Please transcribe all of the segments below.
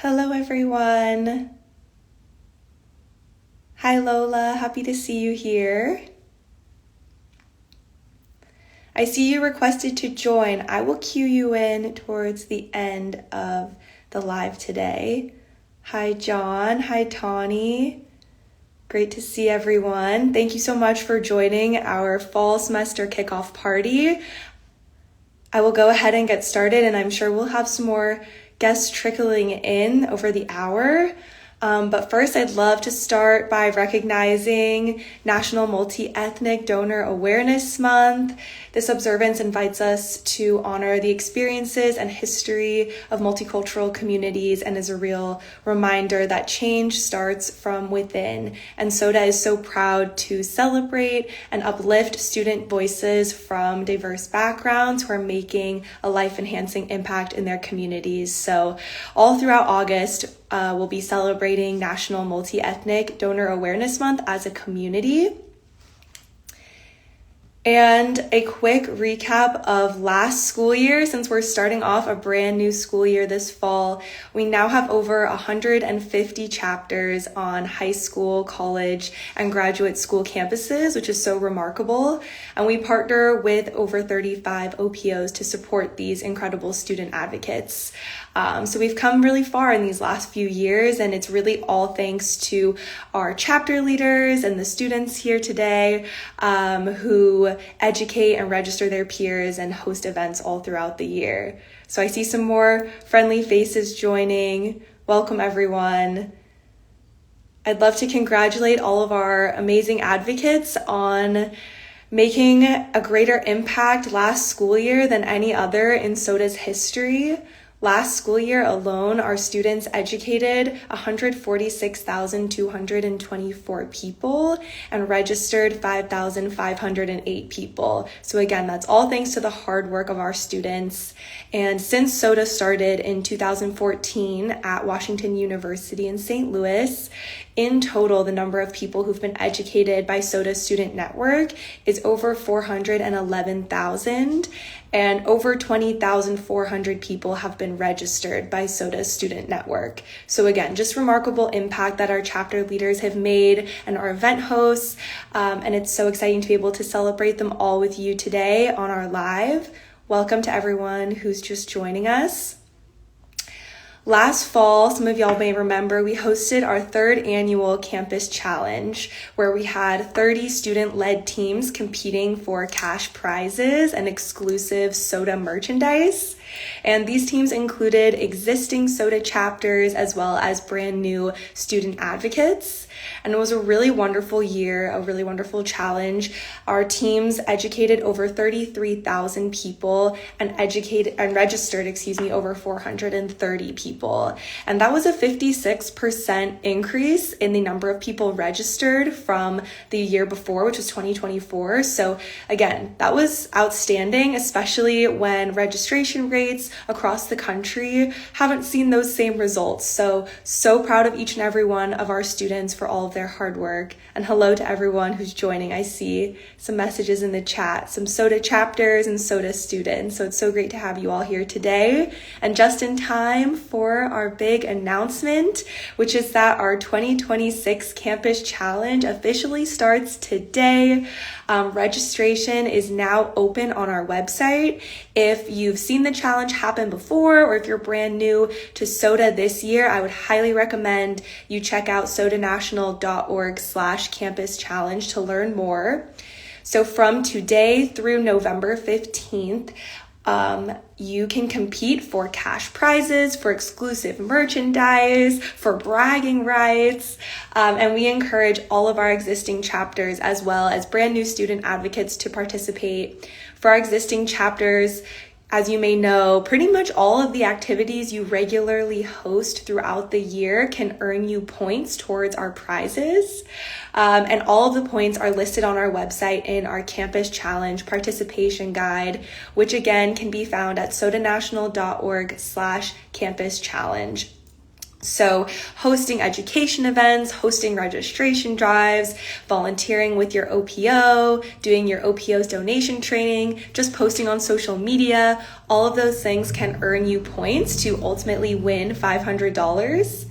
Hello, everyone. Hi, Lola. Happy to see you here. I see you requested to join. I will cue you in towards the end of the live today. Hi, John. Hi, Tawny. Great to see everyone. Thank you so much for joining our fall semester kickoff party. I will go ahead and get started, and I'm sure we'll have some more guests trickling in over the hour. But first, I'd love to start by recognizing National Multi-Ethnic Donor Awareness Month. This observance invites us to honor the experiences and history of multicultural communities and is a real reminder that change starts from within. And SOTA is so proud to celebrate and uplift student voices from diverse backgrounds who are making a life-enhancing impact in their communities. So all throughout August, we'll be celebrating National Multi-Ethnic Donor Awareness Month as a community. And a quick recap of last school year, since we're starting off a brand new school year this fall. We now have over 150 chapters on high school, college, and graduate school campuses, which is so remarkable. And we partner with over 35 OPOs to support these incredible student advocates. So we've come really far in these last few years, and it's really all thanks to our chapter leaders and the students here today who educate and register their peers and host events all throughout the year. So I see some more friendly faces joining. Welcome, everyone. I'd love to congratulate all of our amazing advocates on making a greater impact last school year than any other in SOTA's history. Last school year alone, our students educated 146,224 people and registered 5,508 people. So again, that's all thanks to the hard work of our students. And since SOTA started in 2014 at Washington University in St. Louis, in total, the number of people who've been educated by SOTA's student network is over 411,000, and over 20,400 people have been registered by SOTA's student network. So again, just remarkable impact that our chapter leaders have made and our event hosts, and it's so exciting to be able to celebrate them all with you today on our live. Welcome to everyone who's just joining us. Last fall, some of y'all may remember, we hosted our third annual campus challenge where we had 30 student-led teams competing for cash prizes and exclusive SOTA merchandise. And these teams included existing SOTA chapters as well as brand new student advocates. And it was a really wonderful year, a really wonderful challenge. Our teams educated over 33,000 people and registered over 430 people. And that was a 56% increase in the number of people registered from the year before, which was 2024. So again, that was outstanding, especially when registration rates across the country haven't seen those same results. So proud of each and every one of our students for all of their hard work. And hello to everyone who's joining. I see some messages in the chat, some SOTA chapters and SOTA students. So it's so great to have you all here today. And just in time for our big announcement, which is that our 2026 Campus Challenge officially starts today. Registration is now open on our website. If you've seen the challenge happen before, or if you're brand new to SOTA this year, I would highly recommend you check out sotanational.org/campus challenge to learn more. So from today through November 15th, you can compete for cash prizes, for exclusive merchandise, for bragging rights, and we encourage all of our existing chapters as well as brand new student advocates to participate. For our existing chapters, as you may know, pretty much all of the activities you regularly host throughout the year can earn you points towards our prizes. And all of the points are listed on our website in our Campus Challenge participation guide, which again can be found at sotanational.org/campus challenge. So hosting education events, hosting registration drives, volunteering with your OPO, doing your OPO's donation training, just posting on social media, all of those things can earn you points to ultimately win $500.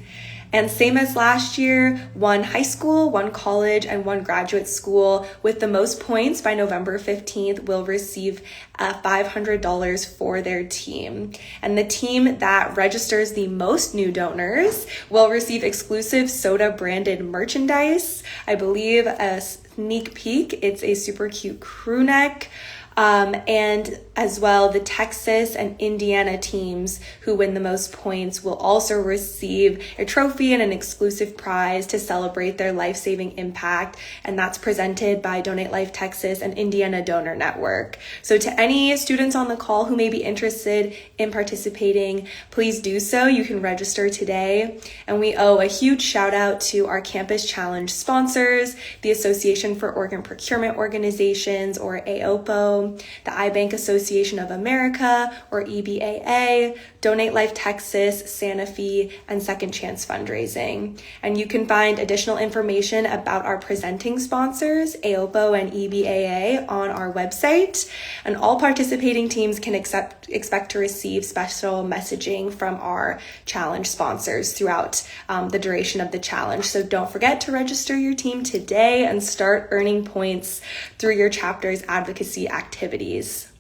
And same as last year, one high school, one college, and one graduate school with the most points by November 15th will receive $500 for their team. And the team that registers the most new donors will receive exclusive Soda branded merchandise. I believe a sneak peek, it's a super cute crew neck. And as well, the Texas and Indiana teams who win the most points will also receive a trophy and an exclusive prize to celebrate their life-saving impact. And that's presented by Donate Life Texas and Indiana Donor Network. So to any students on the call who may be interested in participating, please do so. You can register today. And we owe a huge shout out to our Campus Challenge sponsors, the Association for Organ Procurement Organizations, or AOPO, the iBank Association of America, or EBAA, Donate Life Texas, Santa Fe, and Second Chance Fundraising. And you can find additional information about our presenting sponsors, AOPO and EBAA, on our website. And all participating teams can expect to receive special messaging from our challenge sponsors throughout the duration of the challenge. So don't forget to register your team today and start earning points through your chapter's advocacy activities.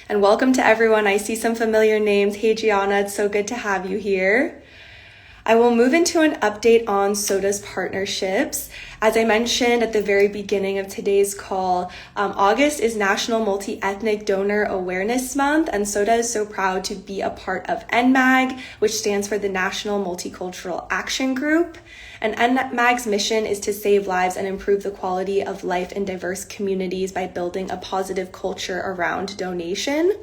And welcome to everyone. I see some familiar names. Hey, Gianna, it's so good to have you here. I will move into an update on SODA's partnerships. As I mentioned at the very beginning of today's call, August is National Multi-Ethnic Donor Awareness Month, and SODA is so proud to be a part of NMAG, which stands for the National Multicultural Action Group. And NMAG's mission is to save lives and improve the quality of life in diverse communities by building a positive culture around donation.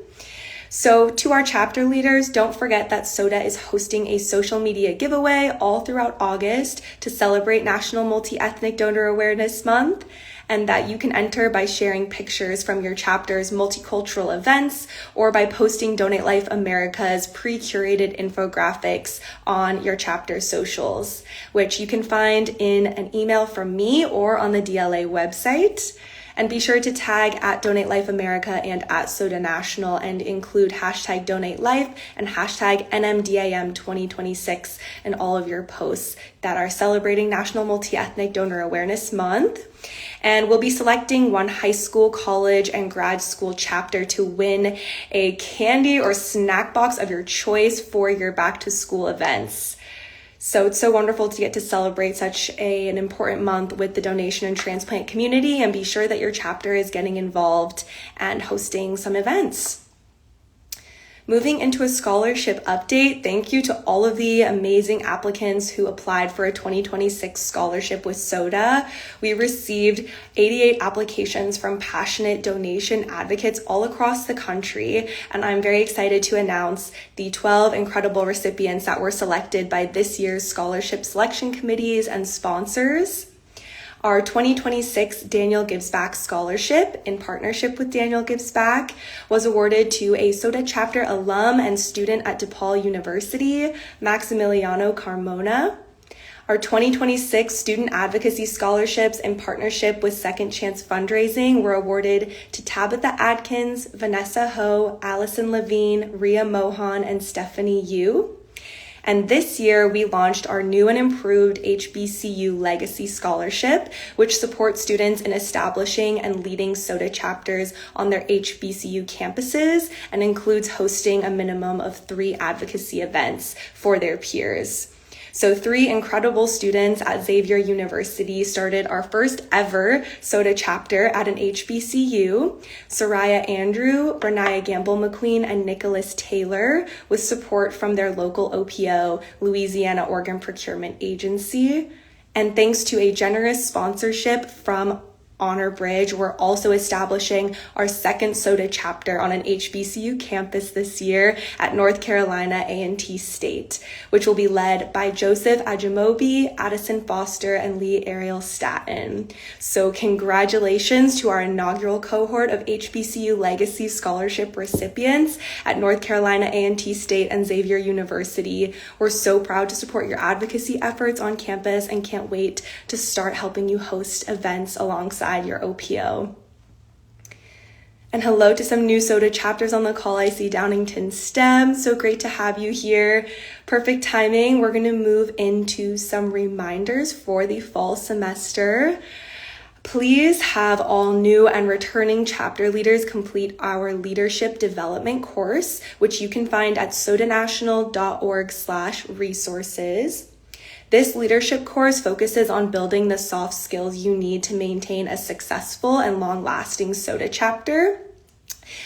So to our chapter leaders, don't forget that SODA is hosting a social media giveaway all throughout August to celebrate National Multi-Ethnic Donor Awareness Month, and that you can enter by sharing pictures from your chapter's multicultural events or by posting Donate Life America's pre-curated infographics on your chapter socials, which you can find in an email from me or on the DLA website. And be sure to tag at Donate Life America and at SODA National and include hashtag Donate Life and hashtag NMDAM 2026 in all of your posts that are celebrating National Multi-Ethnic Donor Awareness Month. And we'll be selecting one high school, college, and grad school chapter to win a candy or snack box of your choice for your back to school events. So it's so wonderful to get to celebrate such an important month with the donation and transplant community, and be sure that your chapter is getting involved and hosting some events. Moving into a scholarship update, thank you to all of the amazing applicants who applied for a 2026 scholarship with SODA. We received 88 applications from passionate donation advocates all across the country, and I'm very excited to announce the 12 incredible recipients that were selected by this year's scholarship selection committees and sponsors. Our 2026 Daniel Gives Back Scholarship, in partnership with Daniel Gives Back, was awarded to a SODA chapter alum and student at DePaul University, Maximiliano Carmona. Our 2026 Student Advocacy Scholarships, in partnership with Second Chance Fundraising, were awarded to Tabitha Adkins, Vanessa Ho, Allison Levine, Ria Mohan, and Stephanie Yu. And this year, we launched our new and improved HBCU Legacy Scholarship, which supports students in establishing and leading SODA chapters on their HBCU campuses and includes hosting a minimum of 3 advocacy events for their peers. So 3 incredible students at Xavier University started our first ever SODA chapter at an HBCU, Soraya Andrew, Bernaya Gamble McQueen, and Nicholas Taylor, with support from their local OPO, Louisiana Organ Procurement Agency. And thanks to a generous sponsorship from Honor Bridge, we're also establishing our second SOTA chapter on an HBCU campus this year at North Carolina A&T State, which will be led by Joseph Ajimobi, Addison Foster, and Lee Ariel Staton. So congratulations to our inaugural cohort of HBCU Legacy Scholarship recipients at North Carolina A&T State and Xavier University. We're so proud to support your advocacy efforts on campus and can't wait to start helping you host events alongside your OPO. And hello to some new SOTA chapters on the call. I see Downington STEM. So great to have you here. Perfect timing. We're going to move into some reminders for the fall semester. Please have all new and returning chapter leaders complete our leadership development course, which you can find at sotanational.org/resources. This leadership course focuses on building the soft skills you need to maintain a successful and long-lasting SOTA chapter.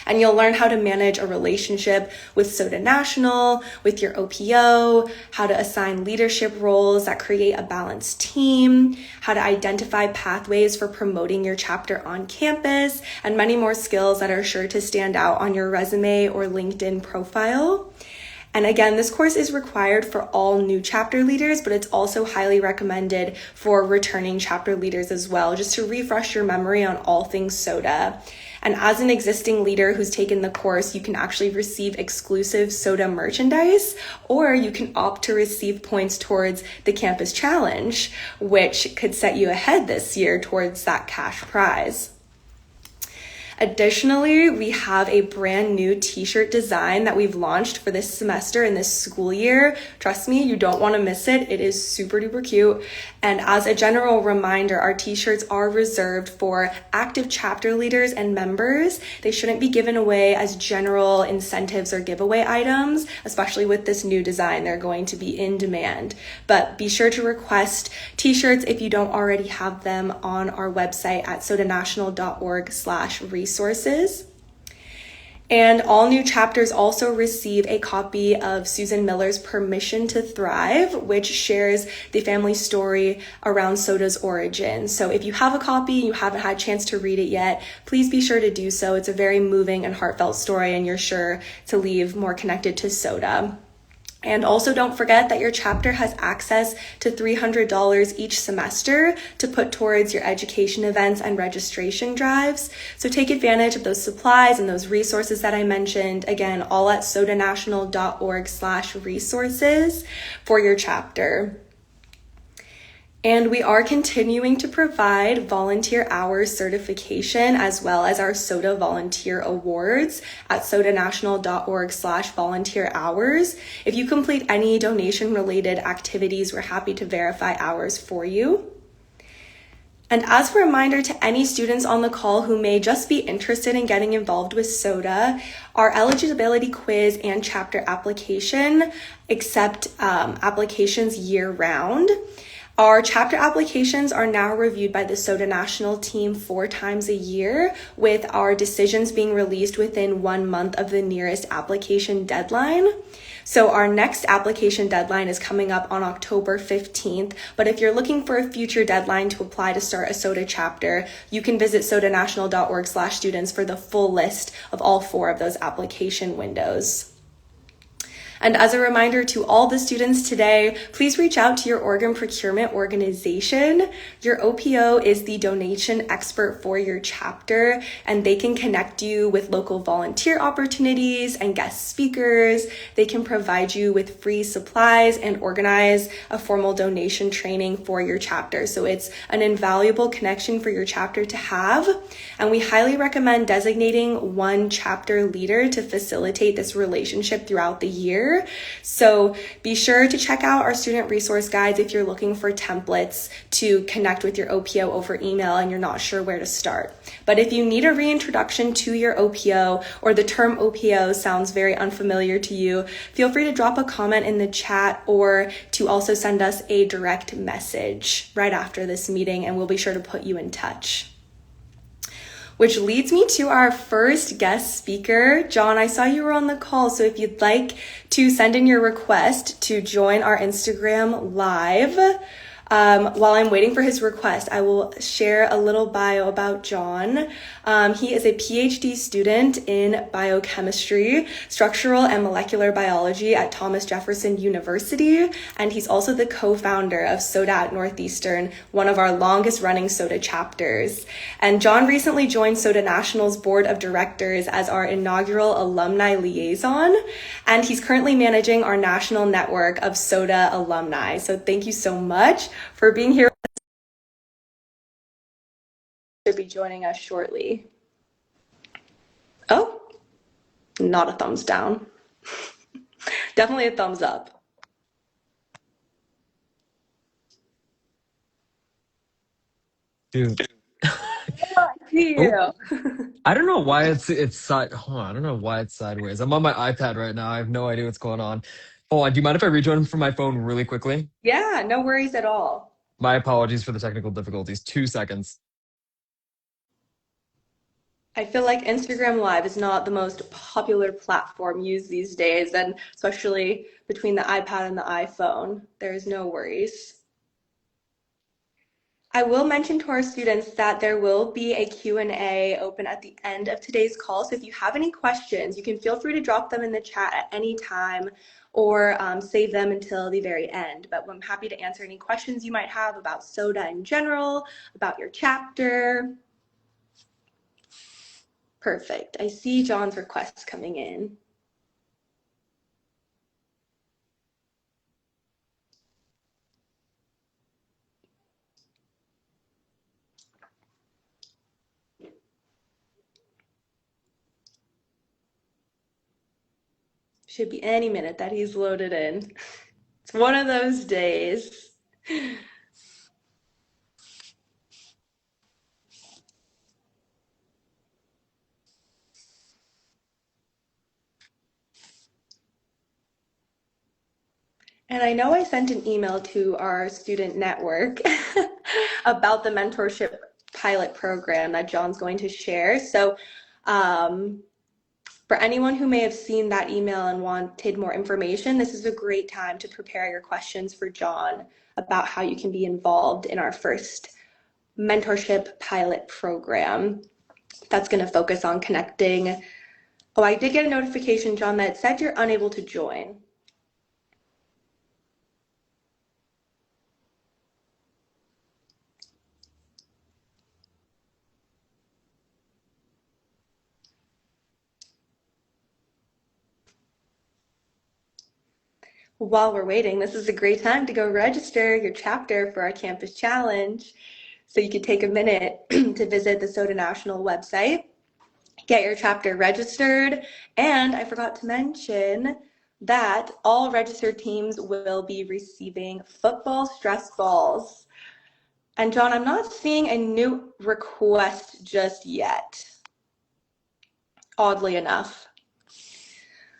And you'll learn how to manage a relationship with SOTA National, with your OPO, how to assign leadership roles that create a balanced team, how to identify pathways for promoting your chapter on campus, and many more skills that are sure to stand out on your resume or LinkedIn profile. And again, this course is required for all new chapter leaders, but it's also highly recommended for returning chapter leaders as well, just to refresh your memory on all things SOTA. And as an existing leader who's taken the course, you can actually receive exclusive SOTA merchandise, or you can opt to receive points towards the campus challenge, which could set you ahead this year towards that cash prize. Additionally, we have a brand new t-shirt design that we've launched for this semester and this school year. Trust me, you don't want to miss it. It is super duper cute. And as a general reminder, our t-shirts are reserved for active chapter leaders and members. They shouldn't be given away as general incentives or giveaway items, especially with this new design. They're going to be in demand. But be sure to request t-shirts if you don't already have them on our website at sotanational.org/resources. And all new chapters also receive a copy of Susan Miller's Permission to Thrive, which shares the family story around SOTA's origin. So if you have a copy and you haven't had a chance to read it yet, please be sure to do so. It's a very moving and heartfelt story, and you're sure to leave more connected to SOTA. And also don't forget that your chapter has access to $300 each semester to put towards your education events and registration drives. So take advantage of those supplies and those resources that I mentioned. Again, all at sotanational.org/resources for your chapter. And we are continuing to provide volunteer hours certification as well as our SOTA Volunteer Awards at sotanational.org/volunteer hours. If you complete any donation-related activities, we're happy to verify hours for you. And as a reminder to any students on the call who may just be interested in getting involved with SOTA, our eligibility quiz and chapter application accept applications year-round. Our chapter applications are now reviewed by the SOTA National team 4 times a year, with our decisions being released within 1 month of the nearest application deadline. So our next application deadline is coming up on October 15th, but if you're looking for a future deadline to apply to start a SOTA chapter, you can visit sotanational.org/students for the full list of all 4 of those application windows. And as a reminder to all the students today, please reach out to your organ procurement organization. Your OPO is the donation expert for your chapter, and they can connect you with local volunteer opportunities and guest speakers. They can provide you with free supplies and organize a formal donation training for your chapter. So it's an invaluable connection for your chapter to have. And we highly recommend designating one chapter leader to facilitate this relationship throughout the year. So be sure to check out our student resource guides if you're looking for templates to connect with your OPO over email and you're not sure where to start. But if you need a reintroduction to your OPO or the term OPO sounds very unfamiliar to you, feel free to drop a comment in the chat or to also send us a direct message right after this meeting, and we'll be sure to put you in touch. Which leads me to our first guest speaker. John, I saw you were on the call, so if you'd like to send in your request to join our Instagram live, While I'm waiting for his request, I will share a little bio about John. He is a PhD student in biochemistry, structural and molecular biology at Thomas Jefferson University, and he's also the co-founder of SODA at Northeastern, one of our longest running SODA chapters. And John recently joined SODA National's board of directors as our inaugural Alumni Liaison, and he's currently managing our national network of SODA alumni. So thank you so much for being here. Should be joining us shortly. Oh, not a thumbs down. Definitely a thumbs up. Dude. I see Oh, you. I don't know why it's side. Hold on, I don't know why it's sideways. I'm on my iPad right now. I have no idea what's going on. Hold on, do you mind if I rejoin from my phone really quickly? Yeah, no worries at all. My apologies for the technical difficulties. 2 seconds. I feel like Instagram Live is not the most popular platform used these days, and especially between the iPad and the iPhone, there's no worries. I will mention to our students that there will be a Q&A open at the end of today's call. So if you have any questions, you can feel free to drop them in the chat at any time or save them until the very end. But I'm happy to answer any questions you might have about SODA in general, about your chapter. Perfect. I see John's requests coming in. Should be any minute that he's loaded in. It's one of those days. And I know I sent an email to our student network about the mentorship pilot program that John's going to share. So, um, for anyone who may have seen that email and wanted more information, this is a great time to prepare your questions for John about how you can be involved in our first mentorship pilot program that's going to focus on connecting. Oh, I did get a notification, John, that said you're unable to join. While we're waiting, this is a great time to go register your chapter for our campus challenge. So you could take a minute to visit the SODA National website, get your chapter registered, and I forgot to mention that all registered teams will be receiving football stress balls. And John, I'm not seeing a new request just yet, oddly enough.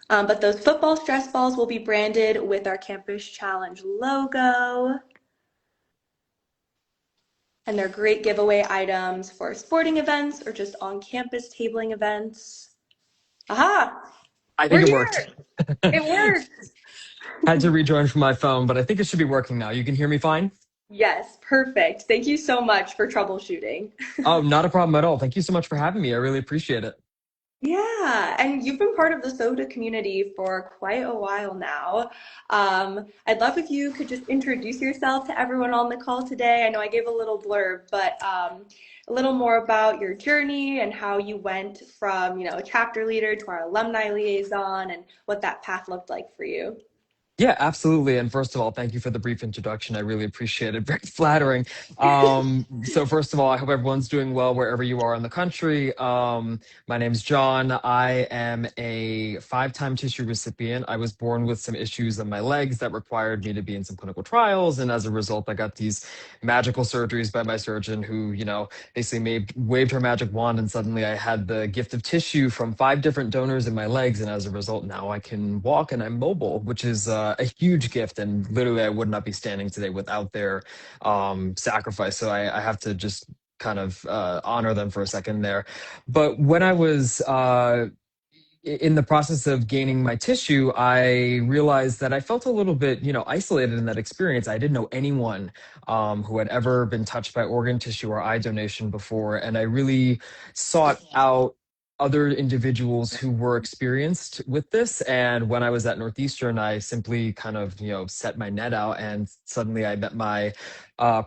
But those football stress balls will be branded with our Campus Challenge logo. And they're great giveaway items for sporting events or just on-campus tabling events. Aha! I think We're it worked. here! It worked! Had to rejoin from my phone, but I think it should be working now. You can hear me fine? Yes, perfect. Thank you so much for troubleshooting. Oh, not a problem at all. Thank you so much for having me. I really appreciate it. Yeah, and you've been part of the soda community for quite a while now. I'd love if you could just introduce yourself to everyone on the call today. I know I gave a little blurb, but a little more about your journey and how you went from, a chapter leader to our alumni liaison and what that path looked like for you. Yeah, absolutely. And first of all, thank you for the brief introduction. I really appreciate it. Very flattering. So first of all, I hope everyone's doing well wherever you are in the country. My name's John. I am a five-time tissue recipient. I was born with some issues in my legs that required me to be in some clinical trials. And as a result, I got these magical surgeries by my surgeon who, basically waved her magic wand and suddenly I had the gift of tissue from five different donors in my legs. And as a result, now I can walk and I'm mobile, which is a huge gift. And literally, I would not be standing today without their sacrifice. So I have to just kind of honor them for a second there. But when I was in the process of gaining my tissue, I realized that I felt a little bit, isolated in that experience. I didn't know anyone who had ever been touched by organ tissue or eye donation before, and I really sought out other individuals who were experienced with this. And when I was at Northeastern, I simply kind of, set my net out, and suddenly I met my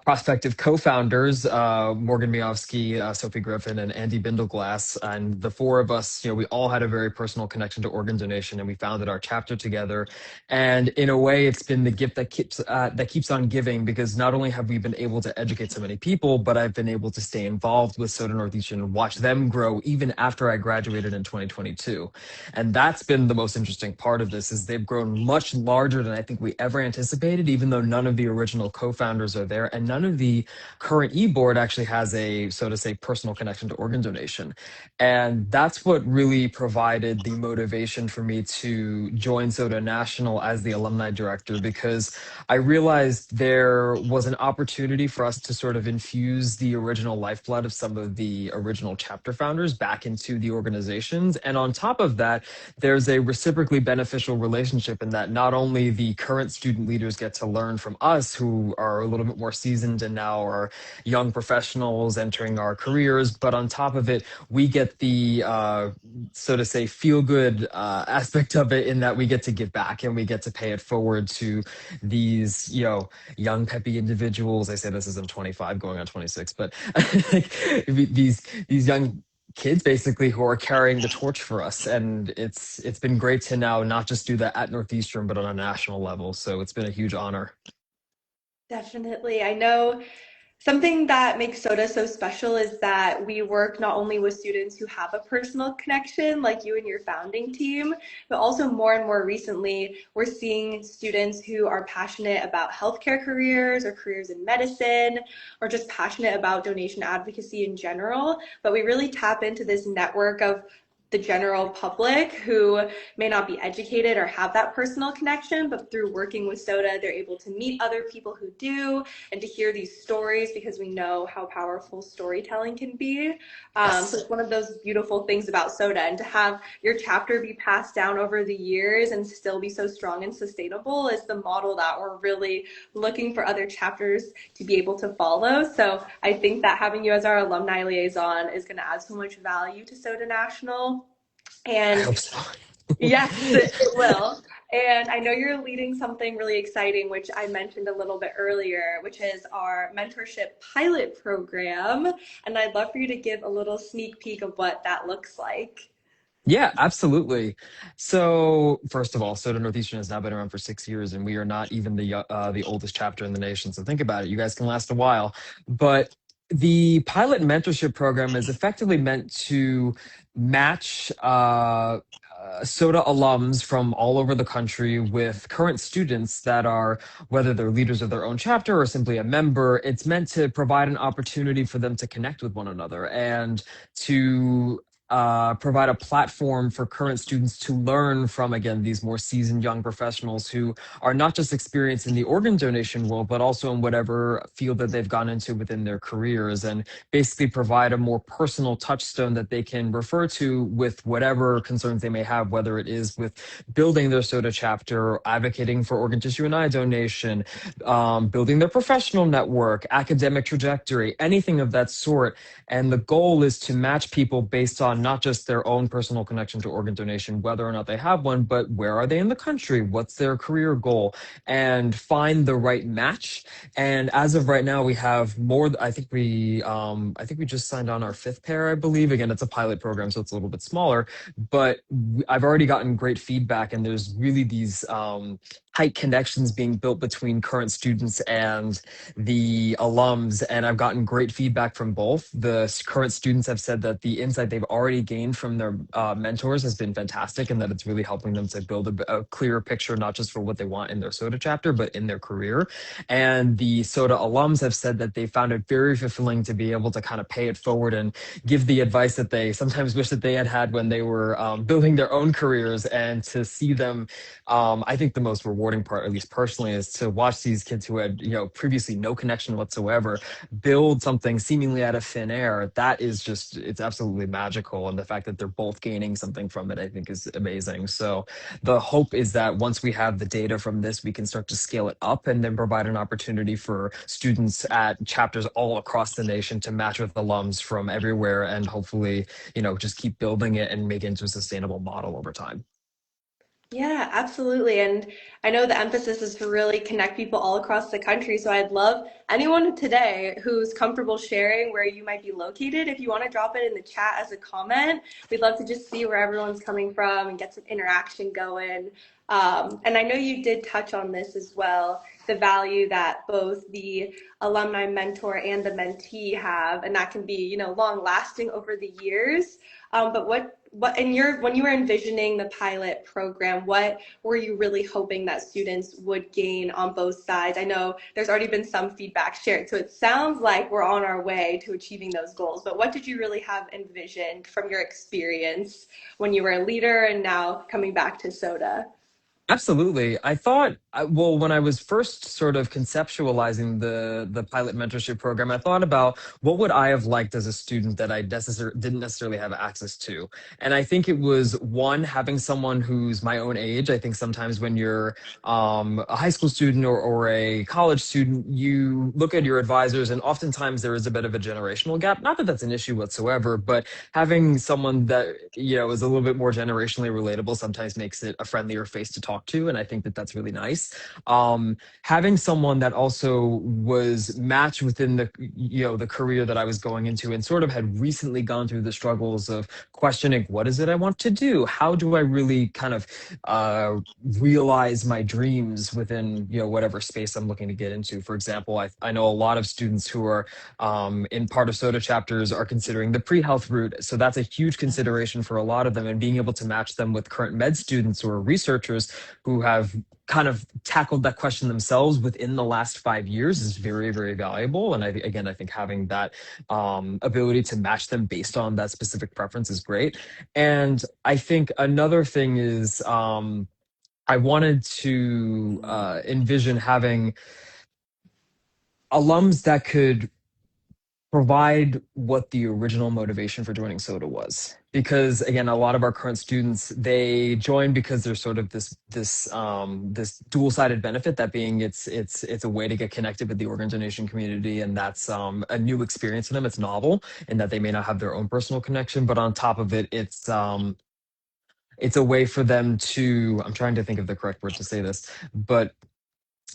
prospective co-founders, Morgan Miofsky, Sophie Griffin, and Andy Bindleglass. And the four of us, we all had a very personal connection to organ donation, and we founded our chapter together. And in a way, it's been the gift that keeps on giving, because not only have we been able to educate so many people, but I've been able to stay involved with Soda Northeastern and watch them grow even after I graduated in 2022. And that's been the most interesting part of this, is they've grown much larger than I think we ever anticipated, even though none of the original co-founders are there, and none of the current e-board actually has a, so to say, personal connection to organ donation. And that's what really provided the motivation for me to join Soda National as the alumni director, because I realized there was an opportunity for us to sort of infuse the original lifeblood of some of the original chapter founders back into the organizations. And on top of that, there's a reciprocally beneficial relationship in that not only the current student leaders get to learn from us, who are a little bit more seasoned and now are young professionals entering our careers, but on top of it, we get the, so to say, feel good aspect of it, in that we get to give back and we get to pay it forward to these, young, peppy individuals. I say this as I'm 25 going on 26, but these young kids basically who are carrying the torch for us. And it's been great to now not just do that at Northeastern, but on a national level. So it's been a huge honor. Definitely. I know something that makes Soda so special is that we work not only with students who have a personal connection, like you and your founding team, but also more and more recently, we're seeing students who are passionate about healthcare careers or careers in medicine, or just passionate about donation advocacy in general. But we really tap into this network of the general public who may not be educated or have that personal connection, but through working with Soda, they're able to meet other people who do and to hear these stories, because we know how powerful storytelling can be. So Yes. it's one of those beautiful things about Soda, and to have your chapter be passed down over the years and still be so strong and sustainable is the model that we're really looking for other chapters to be able to follow. So I think that having you as our alumni liaison is going to add so much value to Soda National. I And hope so. yes, it will. And I know you're leading something really exciting, which I mentioned a little bit earlier, which is our mentorship pilot program. And I'd love for you to give a little sneak peek of what that looks like. Yeah, absolutely. So, first of all, Soda Northeastern has now been around for 6 years, and we are not even the oldest chapter in the nation. So think about it. You guys can last a while. But the pilot mentorship program is effectively meant to match Soda alums from all over the country with current students that are, whether they're leaders of their own chapter or simply a member. It's meant to provide an opportunity for them to connect with one another and to provide a platform for current students to learn from, again, these more seasoned young professionals who are not just experienced in the organ donation world, but also in whatever field that they've gone into within their careers, and basically provide a more personal touchstone that they can refer to with whatever concerns they may have, whether it is with building their SOTA chapter, advocating for organ tissue and eye donation, building their professional network, academic trajectory, anything of that sort. And the goal is to match people based on not just their own personal connection to organ donation, whether or not they have one, but where are they in the country? What's their career goal? And find the right match. And as of right now, we have more. I think we just signed on our fifth pair, I believe. Again, it's a pilot program, so it's a little bit smaller. But I've already gotten great feedback, and there's really these tight connections being built between current students and the alums, and I've gotten great feedback from both. The current students have said that the insight they've already gained from their mentors has been fantastic, and that it's really helping them to build a clearer picture, not just for what they want in their SOTA chapter, but in their career. And the SOTA alums have said that they found it very fulfilling to be able to kind of pay it forward and give the advice that they sometimes wish that they had had when they were building their own careers, and to see them. I think the most rewarding part, at least personally, is to watch these kids who had, previously no connection whatsoever build something seemingly out of thin air. That is just, it's absolutely magical. circle, and the fact that they're both gaining something from it, I think, is amazing. So the hope is that once we have the data from this, we can start to scale it up and then provide an opportunity for students at chapters all across the nation to match with alums from everywhere, and hopefully, just keep building it and make it into a sustainable model over time. Yeah, absolutely. And I know the emphasis is to really connect people all across the country. So I'd love anyone today who's comfortable sharing where you might be located. If you want to drop it in the chat as a comment, we'd love to just see where everyone's coming from and get some interaction going. And I know you did touch on this as well, the value that both the alumni mentor and the mentee have, and that can be, long lasting over the years. But what in your when you were envisioning the pilot program, what were you really hoping that students would gain on both sides? I know there's already been some feedback shared, so it sounds like we're on our way to achieving those goals. But what did you really have envisioned from your experience when you were a leader and now coming back to SOTA? Absolutely. I thought, well, when I was first sort of conceptualizing the pilot mentorship program, I thought about what would I have liked as a student that I didn't necessarily have access to. And I think it was one, having someone who's my own age. I think sometimes when you're a high school student or a college student, you look at your advisors, and oftentimes there is a bit of a generational gap. Not that that's an issue whatsoever, but having someone that is a little bit more generationally relatable sometimes makes it a friendlier face to talk to, and I think that that's really nice. Having someone that also was matched within the career that I was going into, and sort of had recently gone through the struggles of questioning, what is it I want to do? How do I really kind of realize my dreams within whatever space I'm looking to get into? For example, I know a lot of students who are in part of SOTA chapters are considering the pre-health route. So that's a huge consideration for a lot of them. And being able to match them with current med students or researchers who have kind of tackled that question themselves within the last 5 years is very, very valuable. And I think having that ability to match them based on that specific preference is great. And I think another thing is I wanted to envision having alums that could provide what the original motivation for joining SOTA was. Because again, a lot of our current students, they join because there's sort of this dual-sided benefit, that being it's a way to get connected with the organization community, and that's a new experience for them. It's novel in that they may not have their own personal connection, but on top of it, it's a way for them to, I'm trying to think of the correct word to say this, but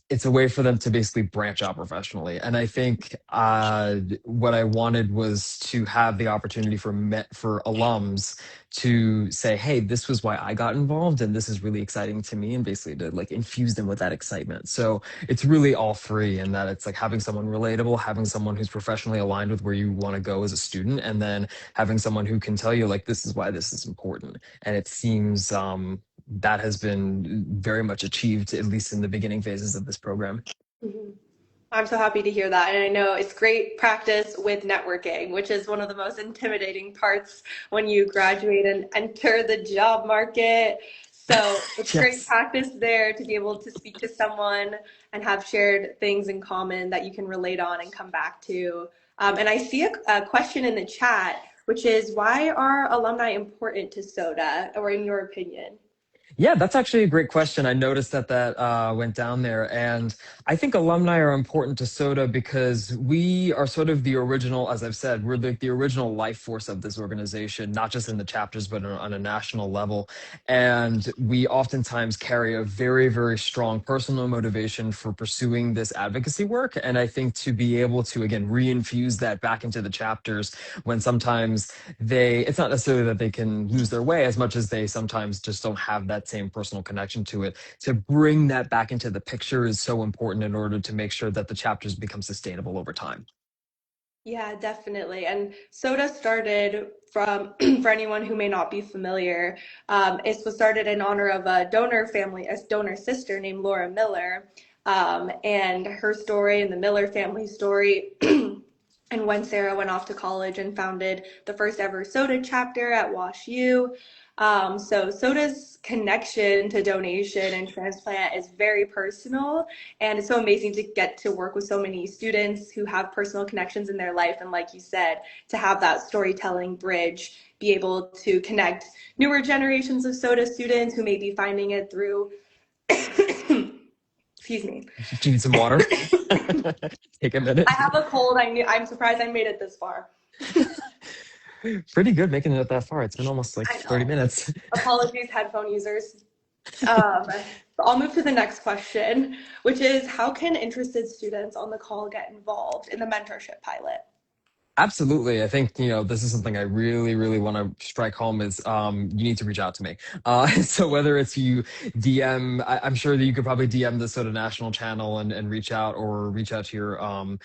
it's a way for them to basically branch out professionally. And I think what I wanted was to have the opportunity for alums to say, "Hey, this was why I got involved, and this is really exciting to me," and basically to like infuse them with that excitement. So it's really all three, in that it's like having someone relatable, having someone who's professionally aligned with where you want to go as a student, and then having someone who can tell you like, this is why this is important. And it seems that has been very much achieved, at least in the beginning phases of this program. Mhm. I'm so happy to hear that. And I know it's great practice with networking, which is one of the most intimidating parts when you graduate and enter the job market. So it's great Yes. practice there to be able to speak to someone and have shared things in common that you can relate on and come back to. And I see a question in the chat, which is why are alumni important to SOTA, or in your opinion? Yeah, that's actually a great question. I noticed that went down there, and I think alumni are important to SOTA because we are sort of the original, as I've said, we're the original life force of this organization, not just in the chapters, but on a national level. And we oftentimes carry a very, very strong personal motivation for pursuing this advocacy work. And I think to be able to, again, reinfuse that back into the chapters when sometimes it's not necessarily that they can lose their way as much as they sometimes just don't have that same personal connection to it. To bring that back into the picture is so important in order to make sure that the chapters become sustainable over time. Yeah, definitely. And SOTA started from, for anyone who may not be familiar, it was started in honor of a donor family, a donor sister named Laura Miller, and her story and the Miller family story. And when Sarah went off to college and founded the first ever SOTA chapter at Wash U. So Soda's connection to donation and transplant is very personal, and it's so amazing to get to work with so many students who have personal connections in their life. And like you said, to have that storytelling bridge, be able to connect newer generations of Soda students who may be finding it through, excuse me. Do you need some water? Take a I minute. have a cold. I'm surprised I made it this far. Pretty good making it that far. It's been almost like I 30 know. minutes. Apologies, headphone users. Um, I'll move to the next question, which is how can interested students on the call get involved in the mentorship pilot? Absolutely. I think, this is something I really, really want to strike home is you need to reach out to me. So whether it's you DM, I'm sure that you could probably DM the Soda National channel and reach out or reach out to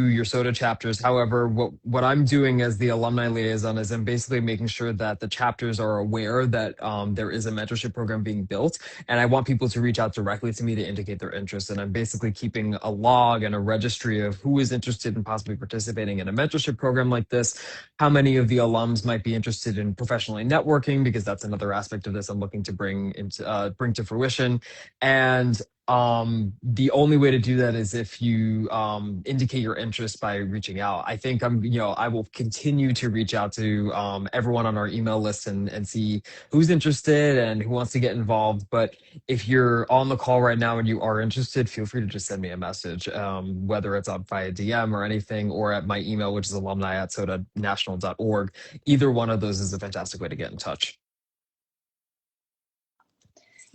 your Soda chapters. However, what I'm doing as the alumni liaison is I'm basically making sure that the chapters are aware that there is a mentorship program being built. And I want people to reach out directly to me to indicate their interest. And I'm basically keeping a log and a registry of who is interested in possibly participating in a mentorship program like this, how many of the alums might be interested in professionally networking, because that's another aspect of this I'm looking to bring to fruition. And the only way to do that is if you indicate your interest by reaching out. I think I will continue to reach out to everyone on our email list and see who's interested and who wants to get involved. But if you're on the call right now and you are interested, feel free to just send me a message, whether it's on via DM or anything, or at my email, which is alumni@sodanational.org. Either one of those is a fantastic way to get in touch.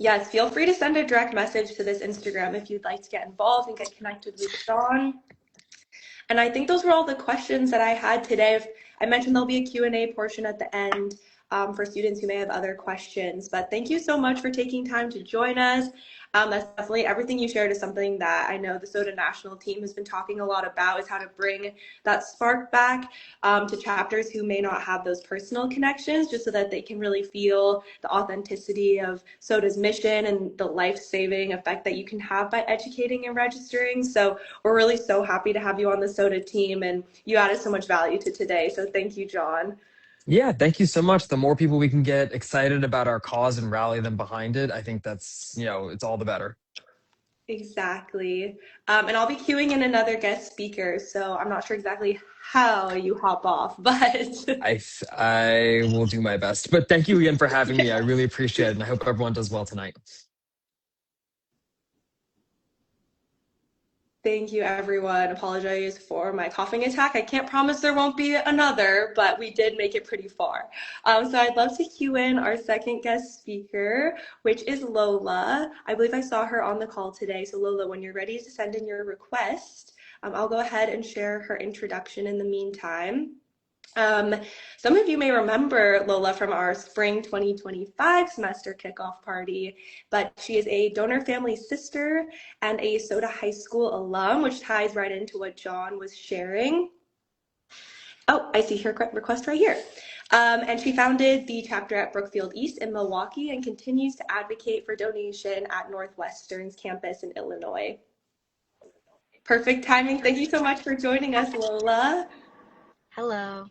Yes, feel free to send a direct message to this Instagram if you'd like to get involved and get connected with Sean. And I think those were all the questions that I had today. I mentioned there'll be a Q&A portion at the end for students who may have other questions. But thank you so much for taking time to join us. That's definitely everything you shared is something that I know the Soda National team has been talking a lot about is how to bring that spark back to chapters who may not have those personal connections, just so that they can really feel the authenticity of Soda's mission and the life-saving effect that you can have by educating and registering. So we're really so happy to have you on the Soda team, and you added so much value to today. So thank you, John. Yeah, thank you so much. The more people we can get excited about our cause and rally them behind it, I think that's, it's all the better. Exactly. And I'll be queuing in another guest speaker, so I'm not sure exactly how you hop off, but I will do my best. But thank you again for having me. I really appreciate it, and I hope everyone does well tonight. thank you, everyone. Apologize for my coughing attack. I can't promise there won't be another, but we did make it pretty far. So I'd love to cue in our second guest speaker, which is Lola. I believe I saw her on the call today. So Lola, when you're ready to send in your request, I'll go ahead and share her introduction in the meantime. Um, some of you may remember Lola from our spring 2025 semester kickoff party, but she is a donor family sister and a Soda High School alum, which ties right into what John was sharing. Oh, I see her request right here. And she founded the chapter at Brookfield East in Milwaukee and continues to advocate for donation at Northwestern's campus in Illinois. Perfect timing. Thank you so much for joining us, Lola. Hello.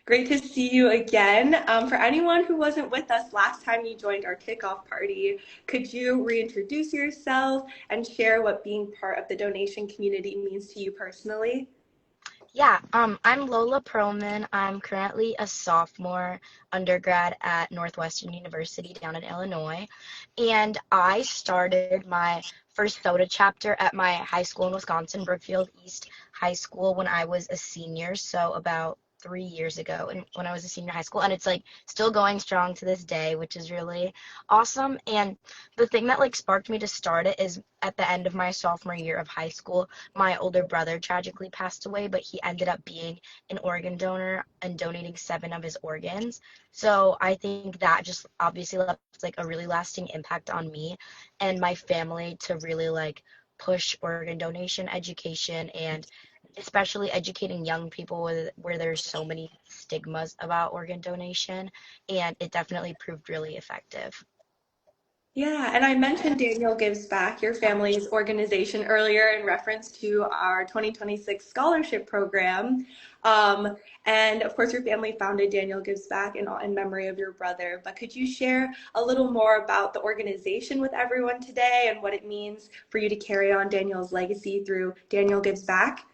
Great to see you again. For anyone who wasn't with us last time you joined our kickoff party, could you reintroduce yourself and share what being part of the donation community means to you personally? Yeah, I'm Lola Perlman. I'm currently a sophomore undergrad at Northwestern University down in Illinois. And I started my first soda chapter at my high school in Wisconsin, Brookfield East High School, when I was a senior, so about 3 years ago, and when I was a senior in high school. And it's like still going strong to this day, which is really awesome. And the thing that like sparked me to start it is at the end of my sophomore year of high school, my older brother tragically passed away, but he ended up being an organ donor and donating 7 of his organs. So I think that just obviously left like a really lasting impact on me and my family to really like push organ donation education and especially educating young people where there's so many stigmas about organ donation, and it definitely proved really effective. Yeah, and I mentioned Daniel Gives Back, your family's organization, earlier in reference to our 2026 scholarship program. Um, and of course, your family founded Daniel Gives Back in memory of your brother. But could you share a little more about the organization with everyone today and what it means for you to carry on Daniel's legacy through Daniel Gives Back?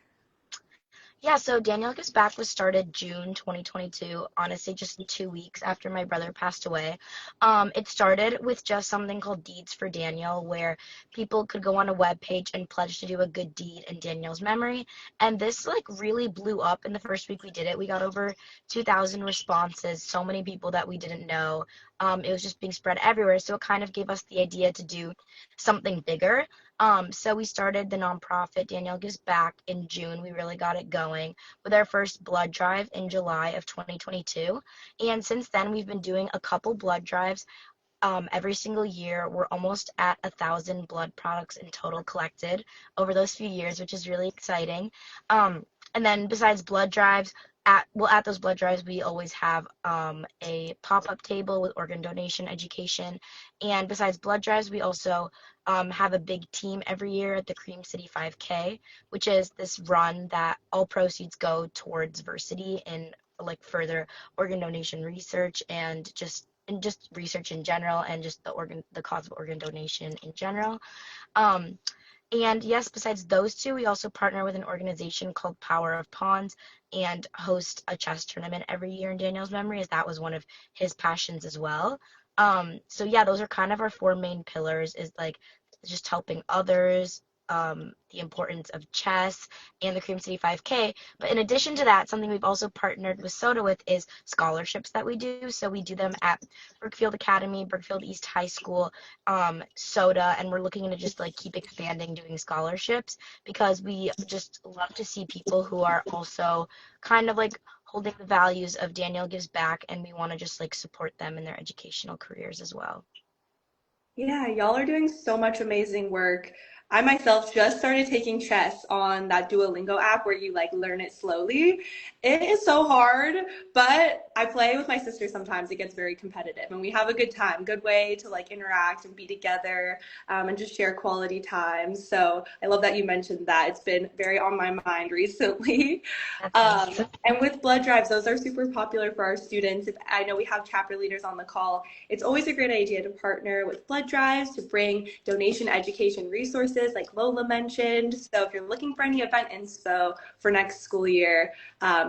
Yeah, so Danielle Goes Back was started June 2022, honestly, just 2 weeks after my brother passed away. It started with just something called Deeds for Daniel, where people could go on a web page and pledge to do a good deed in Daniel's memory. And this like really blew up in the first week we did it. We got over 2,000 responses, so many people that we didn't know. It was just being spread everywhere, so it kind of gave us the idea to do something bigger. So we started the nonprofit Danielle Gives Back in June. We really got it going with our first blood drive in July of 2022. And since then, we've been doing a couple blood drives every single year. We're almost at 1,000 blood products in total collected over those few years, which is really exciting. And then besides blood drives, at those blood drives, we always have a pop-up table with organ donation education. And besides blood drives, we also have a big team every year at the Cream City 5K, which is this run that all proceeds go towards Versity and like further organ donation research and just research in general and just the cause of organ donation in general. Um, and yes, besides those two, we also partner with an organization called Power of Pawns and host a chess tournament every year in Daniel's memory, as that was one of his passions as well. So yeah, those are kind of our four main pillars is like just helping others, the importance of chess and the Cream City 5K. But in addition to that, something we've also partnered with SOTA with is scholarships that we do. So we do them at Brookfield Academy, Brookfield East High School, SOTA, and we're looking to just like keep expanding doing scholarships because we just love to see people who are also kind of like holding the values of Daniel Gives Back, and we want to just like support them in their educational careers as well. Yeah, y'all are doing so much amazing work. I myself just started taking chess on that Duolingo app where you like learn it slowly. It is so hard, but I play with my sister sometimes. It gets very competitive and we have a good time. Good way to like interact and be together and just share quality time. So I love that you mentioned that. It's been very on my mind recently. That's nice. And with blood drives, those are super popular for our students. If I know we have chapter leaders on the call, it's always a great idea to partner with blood drives to bring donation education resources like Lola mentioned. So if you're looking for any event info for next school year,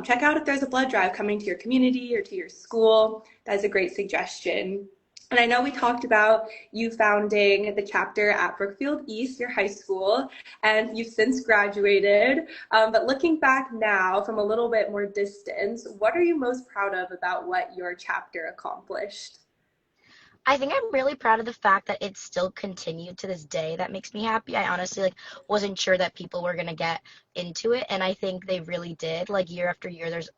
check out if there's a blood drive coming to your community or to your school. That is a great suggestion. And I know we talked about you founding the chapter at Brookfield East, your high school, and you've since graduated. But looking back now from a little bit more distance, what are you most proud of about what your chapter accomplished? I think I'm really proud of the fact that it's still continued to this day. That makes me happy. I honestly like wasn't sure that people were gonna get into it, and I think they really did. Like year after year, there's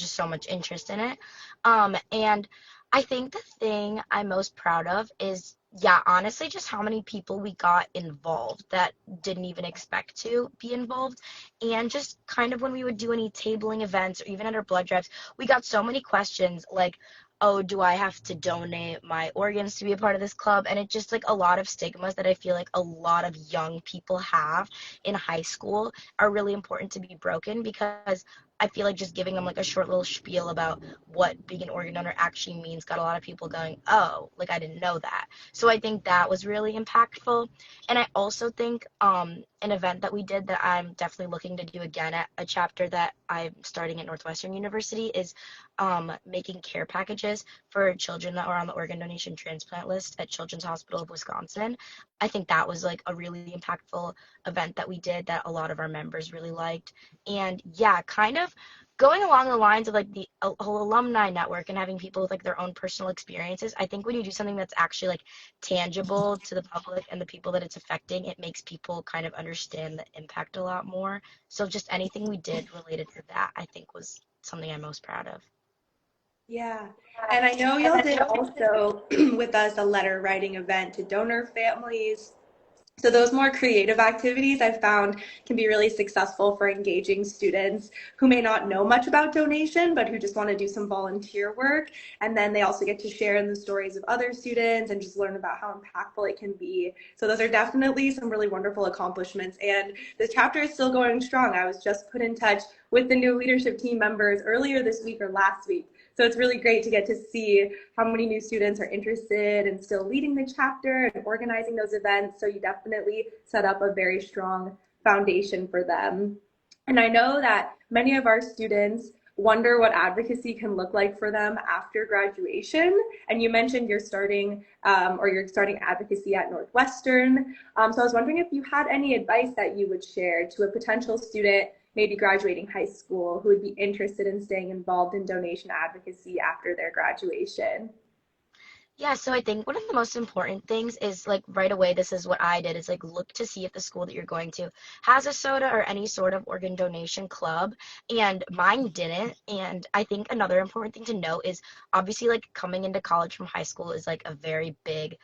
just so much interest in it. And I think the thing I'm most proud of is, yeah, honestly, just how many people we got involved that didn't even expect to be involved. And just kind of when we would do any tabling events or even at our blood drives, we got so many questions like, oh, do I have to donate my organs to be a part of this club? And it's just like a lot of stigmas that I feel like a lot of young people have in high school are really important to be broken because I feel like just giving them like a short little spiel about what being an organ donor actually means got a lot of people going, oh, like I didn't know that. So I think that was really impactful. And I also think an event that we did that I'm definitely looking to do again at a chapter that I'm starting at Northwestern University is making care packages for children that are on the organ donation transplant list at Children's Hospital of Wisconsin. I think that was like a really impactful event that we did that a lot of our members really liked. And yeah, kind of going along the lines of like the whole alumni network and having people with like their own personal experiences. I think when you do something that's actually like tangible to the public and the people that it's affecting, it makes people kind of understand the impact a lot more. So just anything we did related to that, I think was something I'm most proud of. Yeah. And I know y'all did also with us a letter writing event to donor families So those more creative activities I've found can be really successful for engaging students who may not know much about donation, but who just want to do some volunteer work. And then they also get to share in the stories of other students and just learn about how impactful it can be. So those are definitely some really wonderful accomplishments. And the chapter is still going strong. I was just put in touch with the new leadership team members earlier this week or last week. So it's really great to get to see how many new students are interested in still leading the chapter and organizing those events. So you definitely set up a very strong foundation for them. And I know that many of our students wonder what advocacy can look like for them after graduation. And you mentioned you're starting advocacy at Northwestern. So I was wondering if you had any advice that you would share to a potential student maybe graduating high school who would be interested in staying involved in donation advocacy after their graduation. Yeah, so I think one of the most important things is like right away, this is what I did, is like look to see if the school that you're going to has a soda or any sort of organ donation club. And mine didn't. And I think another important thing to note is obviously like coming into college from high school is like a very big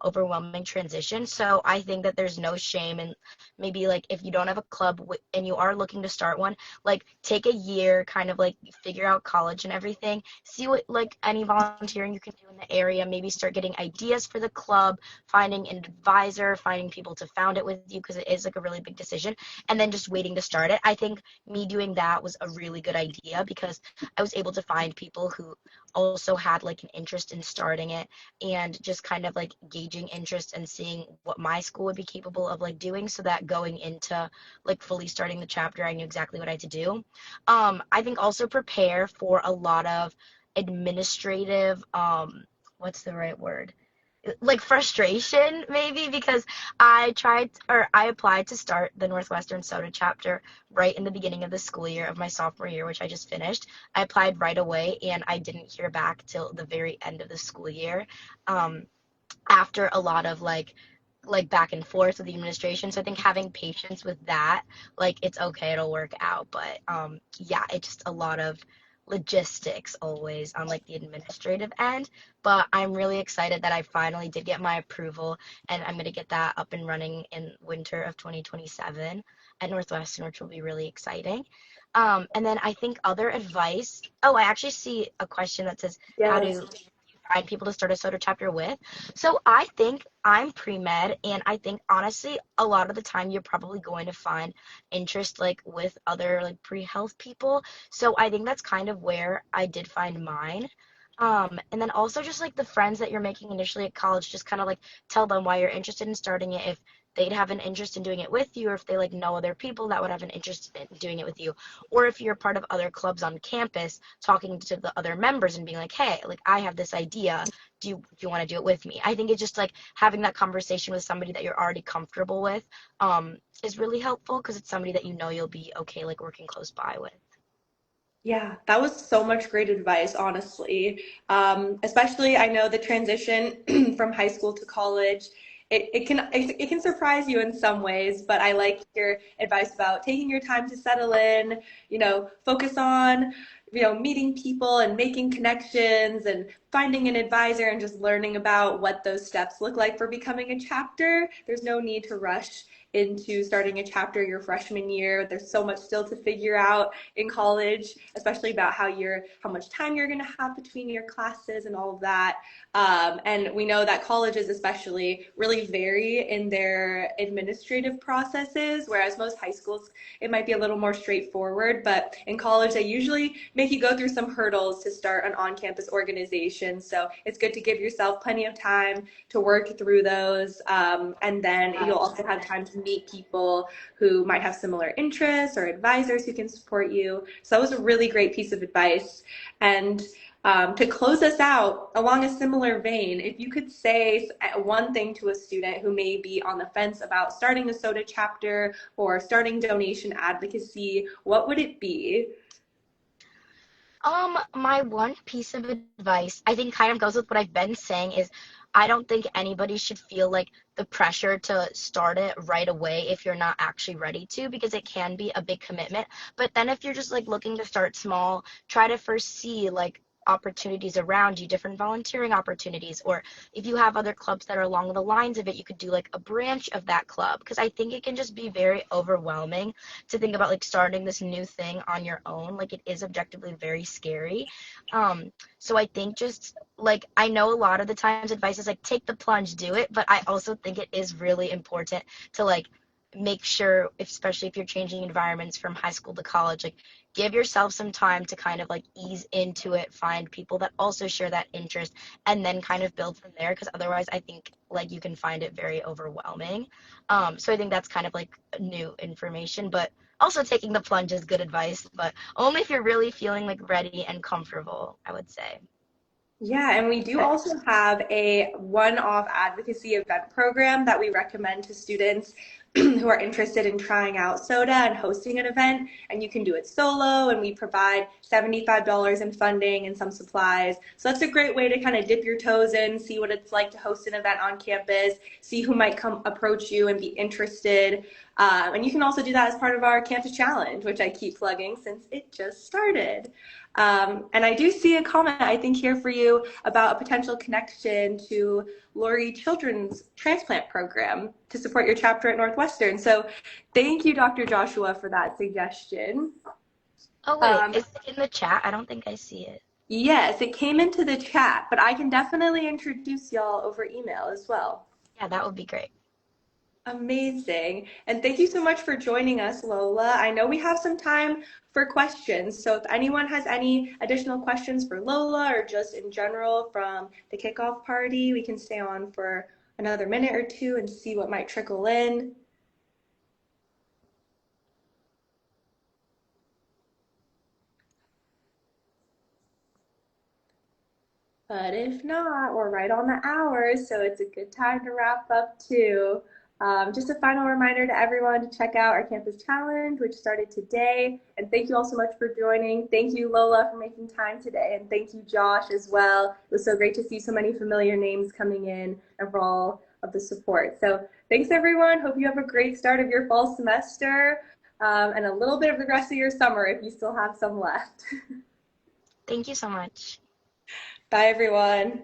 overwhelming transition. So I think that there's no shame in maybe like if you don't have a club and you are looking to start one, like take a year, kind of like figure out college and everything, see what like any volunteering you can do in the area, maybe start getting ideas for the club, finding an advisor, finding people to found it with you because it is like a really big decision, and then just waiting to start it. I think me doing that was a really good idea because I was able to find people who also had like an interest in starting it and just kind of like gauging interest and seeing what my school would be capable of like doing so that going into like fully starting the chapter I knew exactly what I had to do. I think also prepare for a lot of administrative what's the right word, like frustration maybe, because I applied to start the Northwestern Soda chapter right in the beginning of the school year of my sophomore year, which I just finished. I applied right away and I didn't hear back till the very end of the school year, um, after a lot of like back and forth with the administration. So I think having patience with that, like it's okay, it'll work out. But yeah, it's just a lot of logistics always on like the administrative end. But I'm really excited that I finally did get my approval and I'm gonna get that up and running in winter of 2027 at Northwestern, which will be really exciting. And then I think other advice. Oh, I actually see a question that says, how Yes. do find people to start a soda chapter with? So I think I'm pre-med, and I think honestly, a lot of the time you're probably going to find interest like with other like pre-health people. So I think that's kind of where I did find mine. And then also just like the friends that you're making initially at college, just kind of like tell them why you're interested in starting it, if they'd have an interest in doing it with you, or if they like know other people that would have an interest in doing it with you, or if you're part of other clubs on campus, talking to the other members and being like, hey, like I have this idea, do you want to do it with me? I think it's just like having that conversation with somebody that you're already comfortable with, is really helpful because it's somebody that you know you'll be okay like working close by with. Yeah, that was so much great advice, honestly. Especially, I know the transition from high school to college, it can surprise you in some ways, but I like your advice about taking your time to settle in, focus on, meeting people and making connections and finding an advisor and just learning about what those steps look like for becoming a chapter. There's no need to rush into starting a chapter your freshman year. There's so much still to figure out in college, especially about how much time you're going to have between your classes and all of that. And we know that colleges especially really vary in their administrative processes, whereas most high schools it might be a little more straightforward. But in college, they usually make you go through some hurdles to start an on-campus organization. So it's good to give yourself plenty of time to work through those, and then you'll also have time to meet people who might have similar interests or advisors who can support you. So that was a really great piece of advice. And to close us out along a similar vein, if you could say one thing to a student who may be on the fence about starting a soda chapter or starting donation advocacy, what would it be? My one piece of advice, I think kind of goes with what I've been saying, is I don't think anybody should feel like the pressure to start it right away if you're not actually ready to, because it can be a big commitment. But then if you're just like looking to start small, try to first see like opportunities around you, different volunteering opportunities, or if you have other clubs that are along the lines of it, you could do like a branch of that club, because I think it can just be very overwhelming to think about like starting this new thing on your own. Like it is objectively very scary. So I think just like, I know a lot of the times advice is like take the plunge, do it, but I also think it is really important to like make sure, especially if you're changing environments from high school to college, like give yourself some time to kind of like ease into it, find people that also share that interest, and then kind of build from there, because otherwise I think like you can find it very overwhelming. So I think that's kind of like new information, but also taking the plunge is good advice, but only if you're really feeling like ready and comfortable, I would say. Yeah, and we do also have a one-off advocacy event program that we recommend to students who are interested in trying out soda and hosting an event. And you can do it solo, and we provide $75 in funding and some supplies. So that's a great way to kind of dip your toes in, see what it's like to host an event on campus, see who might come approach you and be interested. And you can also do that as part of our campus challenge, which I keep plugging since it just started. And I do see a comment, I think, here for you about a potential connection to Lori Children's transplant program to support your chapter at Northwestern. So thank you, Dr. Joshua, for that suggestion. Oh wait, Um, is it in the chat? I don't think I see it. yes, it came into the chat, but I can definitely introduce y'all over email as well. Yeah, that would be great. Amazing. And thank you so much for joining us, Lola. I know we have some time for questions. So if anyone has any additional questions for Lola or just in general from the kickoff party, we can stay on for another minute or two and see what might trickle in. But if not, we're right on the hour, so it's a good time to wrap up too. Just a final reminder to everyone to check out our campus challenge, which started today. And thank you all so much for joining. Thank you, Lola, for making time today. And thank you, Josh, as well. It was so great to see so many familiar names coming in and for all of the support. So thanks, everyone. Hope you have a great start of your fall semester and a little bit of the rest of your summer if you still have some left. Thank you so much. Bye, everyone.